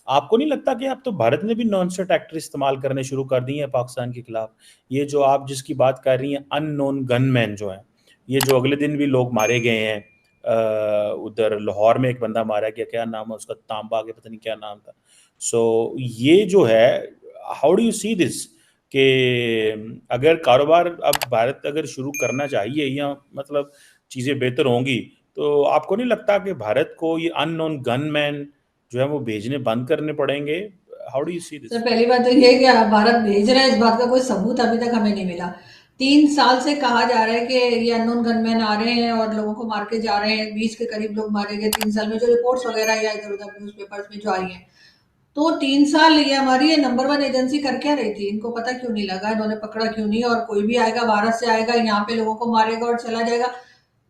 आपको नहीं लगता कि अब तो भारत ने भी नॉन स्टेट एक्टर इस्तेमाल करने शुरू कर दिए हैं पाकिस्तान के खिलाफ? ये जो आप जिसकी बात कर रही हैं, अननोन गनमैन जो हैं, ये जो अगले दिन भी लोग मारे गए हैं, उधर लाहौर में एक बंदा मारा गया, क्या नाम है उसका, तांबा के पता नहीं क्या नाम था। सो ये जो है, how do you see this कि अगर कारोबार अब भारत अगर शुरू करना चाहिए या मतलब चीज़ें बेहतर होंगी, तो आपको नहीं लगता कि भारत को ये अननोन गनमैन जो है वो भेजने बंद करने पड़ेंगे? How do you see sir this? पहली बात तो ये है कि भारत भेज रहा है, इस बात का कोई सबूत अभी तक हमें नहीं मिला। 3 साल से कहा जा रहा है कि ये अननोन गनमैन आ रहे हैं और लोगों को मार के जा रहे हैं। 20 के करीब लोग मारे गए 3 साल में, जो रिपोर्ट्स वगैरह या इधर उधर न्यूज पेपर्स में जो आई है। तो 3 साल ये हमारी ये नंबर वन एजेंसी कर क्या रही थी? इनको पता क्यों नहीं लगा? इन्होंने पकड़ा क्यों नहीं? और कोई भी आएगा भारत से आएगा, यहाँ पे लोगों को मारेगा और चला जाएगा।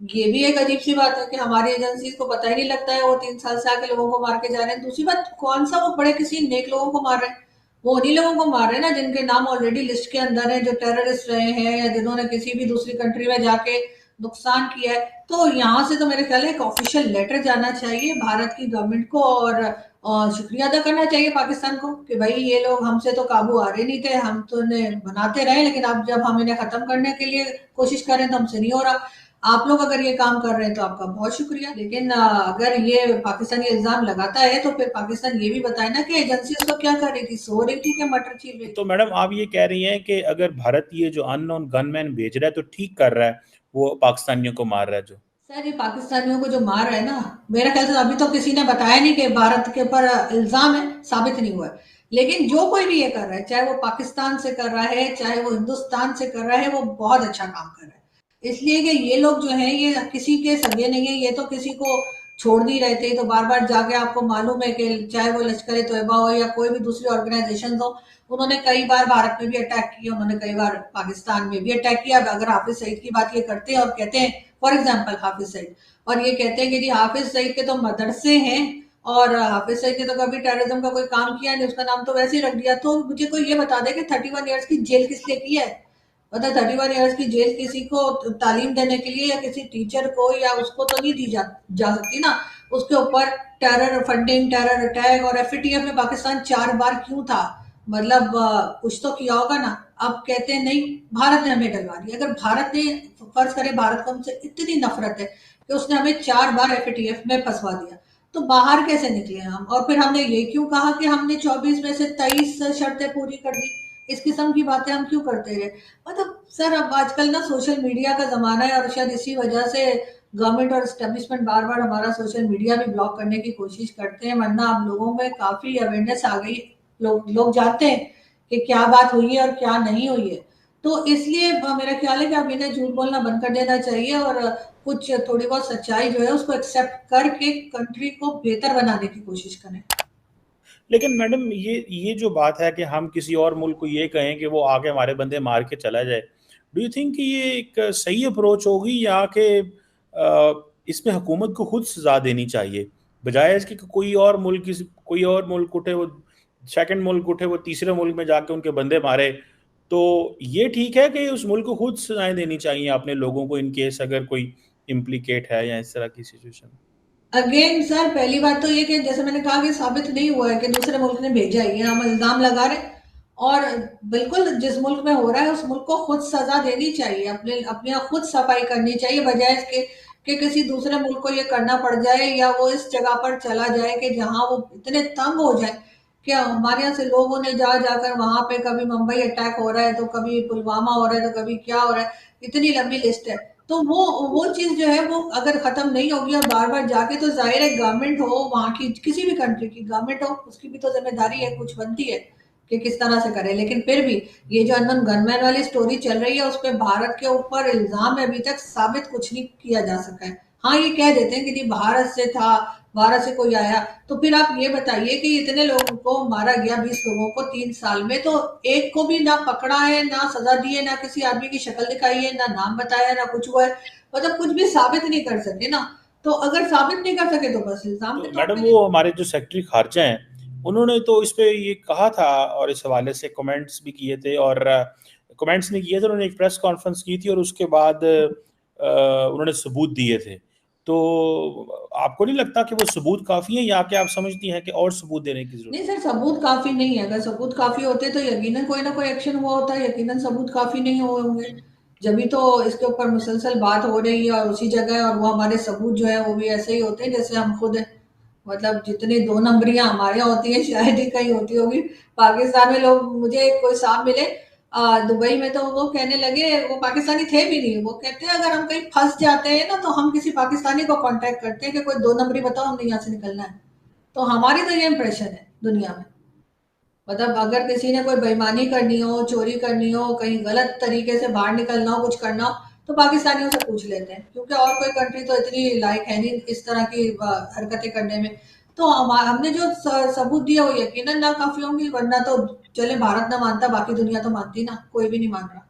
ये भी एक अजीब सी बात है कि हमारी एजेंसी को पता ही नहीं लगता है, वो 3 साल से आके लोगों को मार के जा रहे हैं। दूसरी बात, कौन सा वो बड़े किसी नेक लोगों को मार रहे हैं? वो उन्हीं लोगों को मार रहे हैं ना जिनके नाम ऑलरेडी लिस्ट के अंदर है, जो टेररिस्ट रहे हैं या जिन्होंने किसी भी दूसरी कंट्री में जाके नुकसान किया है। तो यहाँ से तो मेरे ख्याल है एक ऑफिशियल लेटर जाना चाहिए भारत की गवर्नमेंट को, और शुक्रिया अदा करना चाहिए पाकिस्तान को कि भाई ये लोग हमसे तो काबू आ रहे नहीं थे, हम तो इन्हें बनाते रहे, लेकिन अब जब हम इन्हें खत्म करने के लिए कोशिश कर रहे हैं तो हमसे नहीं हो रहा। आप लोग अगर ये काम कर रहे हैं तो आपका बहुत शुक्रिया, लेकिन अगर ये पाकिस्तान ये इल्जाम लगाता है तो फिर पाकिस्तान ये भी बताए ना कि एजेंसी उसको क्या कर रही थी, सो रही थी कि मटर छील रही तो थी। मैडम आप ये कह रही हैं कि अगर भारत ये जो अननोन गनमैन भेज रहा है तो ठीक कर रहा है, वो पाकिस्तानियों को मार रहा है जो? सर ये पाकिस्तानियों को जो मार रहा है ना, मेरा ख्याल से अभी तो किसी ने बताया नहीं कि भारत के ऊपर इल्जाम है, साबित नहीं हुआ है। लेकिन जो कोई भी ये कर रहा है, चाहे वो पाकिस्तान से कर रहा है चाहे वो हिंदुस्तान से कर रहा है, वो बहुत अच्छा काम कर रहा है। इसलिए कि ये लोग जो हैं ये किसी के सगे नहीं है, ये तो किसी को छोड़ नहीं रहे थे। तो बार बार जाके आपको मालूम है कि चाहे वो लश्कर तैयबा हो या कोई भी दूसरी ऑर्गेनाइजेशन हो, उन्होंने कई बार भारत में भी अटैक किया, उन्होंने कई बार पाकिस्तान में भी अटैक किया। अगर हाफिज सईद की बात ये करते हैं और कहते हैं, फॉर एग्जाम्पल हाफिज सईद, और ये कहते हैं कि जी हाफिज सईद के तो मदरसे हैं और हाफिज सईद ने तो कभी टेररिज्म का कोई काम किया नहीं, उसका नाम तो वैसे ही रख दिया। तो मुझे कोई ये बता दे कि 31 ईयर्स की जेल किस लिए की है? मतलब 31 ईयर्स की जेल किसी को तालीम देने के लिए या किसी टीचर को या उसको तो नहीं दी जा सकती ना। उसके ऊपर टेरर फंडिंग, टेरर अटैक, और एफएटीएफ में पाकिस्तान 4 बार क्यों था? मतलब कुछ तो किया होगा ना। अब कहते हैं नहीं, भारत ने हमें डलवा दिया। अगर भारत ने, फर्ज करें भारत को हमसे इतनी नफरत है कि उसने हमें 4 बार एफएटीएफ में फंसवा दिया, तो बाहर कैसे निकले हम? और फिर हमने ये क्यों कहा कि हमने 24 में से 23 शर्तें पूरी कर दी? इस किस्म की बातें हम क्यों करते रहे? मतलब सर अब आजकल ना सोशल मीडिया का ज़माना है, और शायद इसी वजह से गवर्नमेंट और एस्टेब्लिशमेंट बार-बार हमारा सोशल मीडिया भी ब्लॉक करने की कोशिश करते हैं, वरना अब लोगों में काफ़ी अवेयरनेस आ गई। लोग लोग जानते हैं कि क्या बात हुई है और क्या नहीं हुई है। तो इसलिए मेरा ख्याल है कि अब इन्हें झूठ बोलना बंद कर देना चाहिए, और कुछ थोड़ी बहुत सच्चाई जो है उसको एक्सेप्ट करके कंट्री को बेहतर बनाने की कोशिश करें। लेकिन मैडम ये जो बात है कि हम किसी और मुल्क को ये कहें कि वो आके हमारे बंदे मार के चला जाए, डू यू थिंक कि ये एक सही अप्रोच होगी, या कि इसमें हुकूमत को खुद सजा देनी चाहिए, बजाय इसके कि कोई और मुल्क उठे, वो सेकंड मुल्क उठे, वो तीसरे मुल्क में जाके उनके बंदे मारे? तो ये ठीक है कि उस मुल्क को खुद सजाएं देनी चाहिए अपने लोगों को, इन केस अगर कोई इम्प्लीकेट है या इस तरह की सिचुएशन? अगेन सर पहली बात तो ये कि जैसे मैंने कहा कि साबित नहीं हुआ है कि दूसरे मुल्क ने भेजा है, ये हम इल्जाम लगा रहे हैं। और बिल्कुल जिस मुल्क में हो रहा है उस मुल्क को खुद सजा देनी चाहिए, अपने अपने यहाँ खुद सफाई करनी चाहिए, बजाय इसके कि किसी दूसरे मुल्क को ये करना पड़ जाए, या वो इस जगह पर चला जाए कि जहां वो इतने तंग हो जाए कि हमारे यहाँ से लोगों ने जा जाकर वहां पे कभी मुंबई अटैक हो रहा है तो कभी पुलवामा हो रहा है तो कभी क्या हो रहा है, इतनी लंबी लिस्ट है। तो वो चीज जो है वो अगर खत्म नहीं होगी और बार बार जाके, तो जाहिर है गवर्नमेंट हो वहां की, किसी भी कंट्री की गवर्नमेंट हो, उसकी भी तो जिम्मेदारी है, कुछ बनती है कि किस तरह से करे। लेकिन फिर भी ये जो अननोन गनमैन वाली स्टोरी चल रही है उस पर भारत के ऊपर इल्जाम है, अभी तक साबित कुछ नहीं किया जा सका है। हाँ ये कह देते हैं कि नहीं भारत से था, भारत से कोई आया। तो फिर आप ये बताइए कि इतने लोगों को मारा गया, 20 लोगों को 3 साल में, तो एक को भी ना पकड़ा है, ना सजा दी है, ना किसी आदमी की शक्ल दिखाई है, ना नाम बताया, ना कुछ हुआ है। मतलब कुछ भी साबित नहीं कर सके ना। तो अगर साबित नहीं कर सके तो बस इल्जाम के तो तौर मैडम पे ले। वो हमारे जो सेक्रेटरी खारजा हैं, उन्होंने तो इस पे ये कहा था और इस हवाले से कमेंट्स भी किए थे, और कमेंट्स नहीं किए थे, उन्होंने एक प्रेस कॉन्फ्रेंस की थी और उसके बाद उन्होंने सबूत दिए थे। तो आपको नहीं लगता कि वो सबूत काफ़ी है, या कि आप समझती हैं कि और सबूत देने की ज़रूरत नहीं है? सर, सबूत काफी नहीं है। अगर सबूत काफी होते तो यकीनन कोई ना कोई एक्शन हुआ होता है, यकीनन सबूत काफी नहीं हुए होंगे। जब भी तो इसके ऊपर मुसलसल बात हो रही है और उसी जगह, और वो हमारे सबूत जो है वो भी ऐसे ही होते हैं जैसे हम खुद, मतलब जितनी दो नंबरियां हमारे यहाँ होती है शायद ही कहीं होती होगी पाकिस्तान में। लोग, मुझे कोई साहब मिले दुबई में, तो वो कहने लगे, वो पाकिस्तानी थे भी नहीं, वो कहते हैं अगर हम कहीं फंस जाते हैं ना तो हम किसी पाकिस्तानी को कांटेक्ट करते हैं कि कोई दो नंबरी बताओ, हमने यहाँ से निकलना है। तो हमारी तो ये इंप्रेशन है दुनिया में। मतलब अगर किसी ने कोई बेईमानी करनी हो, चोरी करनी हो, कहीं गलत तरीके से बाहर निकलना हो, कुछ करना हो, तो पाकिस्तानियों से पूछ लेते हैं, क्योंकि और कोई कंट्री तो इतनी लायक है नहीं इस तरह की हरकतें करने में। तो हमने जो सबूत दिया वो यकीनन ना काफी होंगी, वरना तो चले भारत ना मानता, बाकी दुनिया तो मानती ना, कोई भी नहीं मान रहा।